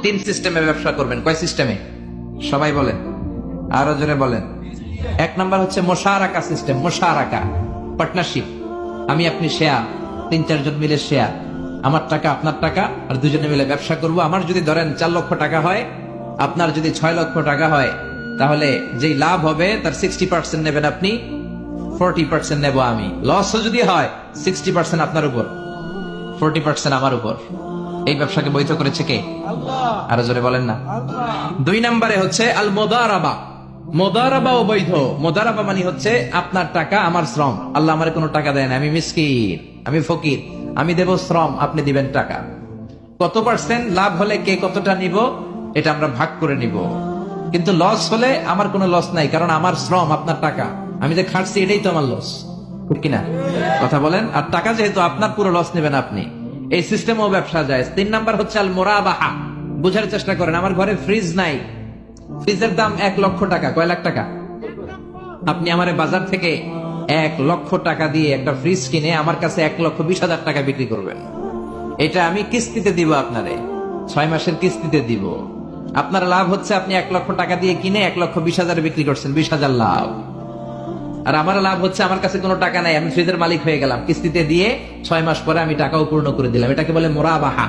তিন সিস্টেমে ব্যবসা করবেন। কয় সিস্টেমে? সবাই বলেন, আরো জোরে বলেন। এক নাম্বার হচ্ছে মোশারাকা সিস্টেম। মোশারাকা, পার্টনারশিপ। আমি আপনি শেয়ার, তিন চারজন মিলে শেয়ার, আমার টাকা আপনার টাকা, আর দুজনে মিলে ব্যবসা করব। আমার যদি ধরেন 4 লক্ষ টাকা হয়, আপনার যদি 6 লক্ষ টাকা হয়, তাহলে যেই লাভ হবে তার 60% নেবেন আপনি, 40% নেব আমি। লসও যদি হয় 60% আপনার উপর, 40% আমার উপর। এই ব্যবসাকে বৈধ করেছে কে? আরো জোরে বলেন না। দুই নম্বরে হচ্ছে আল মুদারাবা। মুদারাবা বৈধ। মুদারাবা মানে হচ্ছে আপনার টাকা আমার শ্রম। আল্লাহ আমার কোনো টাকা দেয় না, আমি মিসকিন, আমি ফকির, আমি দেব শ্রম, আপনি দিবেন টাকা। কত পার্সেন্ট লাভ হলে কে কতটা নিব এটা আমরা ভাগ করে নিব, কিন্তু লস হলে আমার কোনো লস নাই, কারণ আমার শ্রম আপনার টাকা, আমি যে খাটছি এটাই তো আমার লস, ঠিক কিনা? কথা বলেন। আর টাকা যেহেতু আপনার, পুরো লস নেবেন আপনি। এই সিস্টেমও ব্যবসা যায়। তিন নাম্বার হচ্ছে আল মুরাবাহা। বুঝার চেষ্টা করেন, আমার ঘরে ফ্রিজ নাই, ফ্রিজের দাম 1 লক্ষ টাকা। কয় লাখ টাকা? আপনি আমার বাজার থেকে 1 লক্ষ টাকা দিয়ে একটা ফ্রিজ কিনে আমার কাছে 1,20,000 টাকা বিক্রি করবেন। এটা আমি কিস্তিতে দিব আপনারে, 6 মাসের কিস্তিতে দিব। আপনার লাভ হচ্ছে আপনি 1 লক্ষ টাকা দিয়ে কিনে 1,20,000 বিক্রি করছেন, 20,000 লাভ। আর আমার লাভ হচ্ছে আমার কাছে কোনো টাকা নাই, আমি ফ্রিজের মালিক হয়ে গেলাম, কিস্তিতে দিয়ে 6 মাস পরে আমি টাকাও পূর্ণ করে দিলাম। এটাকে বলে মুরাবাহা।